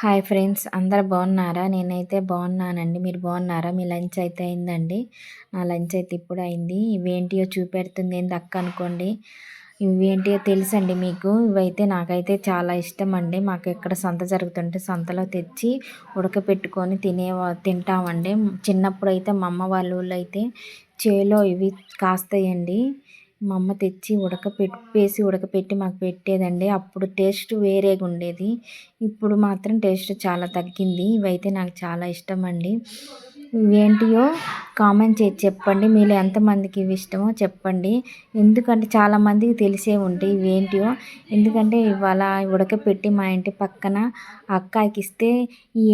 Hi friends, అందరు బాగున్నారా? నేనైతే బాగున్నానండి. మీరు బాగున్నారా? మీ లంచ్ అయితే అయిందండి. నా లంచ్ అయితే ఇప్పుడు అయింది. ఇవేంటియో చూపెడుతుంది ఏంది అక్క అనుకోండి. ఇవేంటియో తెలుసండి మీకు. ఇవైతే నాకైతే చాలా ఇష్టం అండి. మాకు ఎక్కడ సంత జరుగుతుంటే సంతలో తెచ్చి ఉడకపెట్టుకొని తింటామండి. చిన్నప్పుడు అయితే మా అమ్మ వాళ్ళ ఊళ్ళో అయితే చేలో ఇవి కాస్తాయండి. మా అమ్మ తెచ్చి ఉడకపెట్టి మాకు పెట్టేదండి. అప్పుడు టేస్ట్ వేరేగా ఉండేది. ఇప్పుడు మాత్రం టేస్ట్ చాలా తగ్గింది. ఇవైతే నాకు చాలా ఇష్టం అండి. ఇవేంటియో కామెంట్ చేసి చెప్పండి. మీలో ఎంతమందికి ఇవి ఇష్టమో చెప్పండి. ఎందుకంటే చాలామందికి తెలిసే ఉంటాయి ఇవేంటియో. ఎందుకంటే ఇవాళ ఉడకపెట్టి మా ఇంటి పక్కన అక్కాయికి ఇస్తే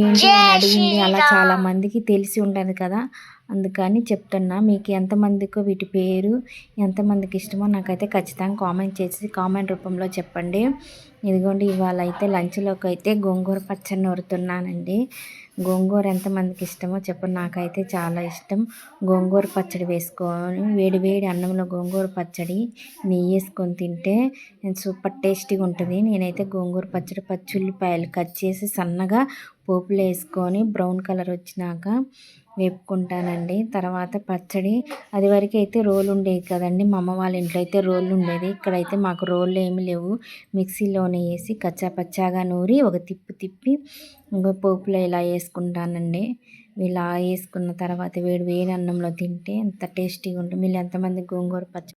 ఏంటి అని అడిగింది. అలా చాలామందికి తెలిసి ఉండదు కదా, అందుకని చెప్తున్నా. మీకు ఎంతమందికో వీటి పేరు ఎంతమందికి ఇష్టమో నాకైతే ఖచ్చితంగా కామెంట్ చేసి కామెంట్ రూపంలో చెప్పండి. ఇదిగోండి, ఇవాళ అయితే లంచ్లోకి అయితే గోంగూర పచ్చడి నూరుతున్నానండి. గోంగూర ఎంతమందికి ఇష్టమో చెప్పండి. నాకైతే చాలా ఇష్టం. గోంగూర పచ్చడి వేసుకొని వేడి వేడి అన్నంలో గోంగూర పచ్చడి నెయ్యి వేసుకొని తింటే సూపర్ టేస్టీగా ఉంటుంది. నేనైతే గోంగూర పచ్చడి పచ్చుల్లిపాయలు కట్ చేసి సన్నగా పోపులో వేసుకొని బ్రౌన్ కలర్ వచ్చినాక వేపుకుంటానండి. తర్వాత పచ్చడి అది వరకు అయితే రోలు ఉండేది కదండి. మా అమ్మ వాళ్ళ ఇంట్లో అయితే రోళ్ళు ఉండేది. ఇక్కడైతే మాకు రోళ్ళు ఏమి లేవు. మిక్సీలోనే వేసి కచ్చా పచ్చాగా నూరి ఒక తిప్పి ఇంకో పోపులో ఇలా వేసుకుంటానండి. ఇలా వేసుకున్న తర్వాత వేడి వేడి అన్నంలో తింటే ఎంత టేస్టీగా ఉంటుంది. మీరు ఎంతమంది గోంగూర పచ్చడి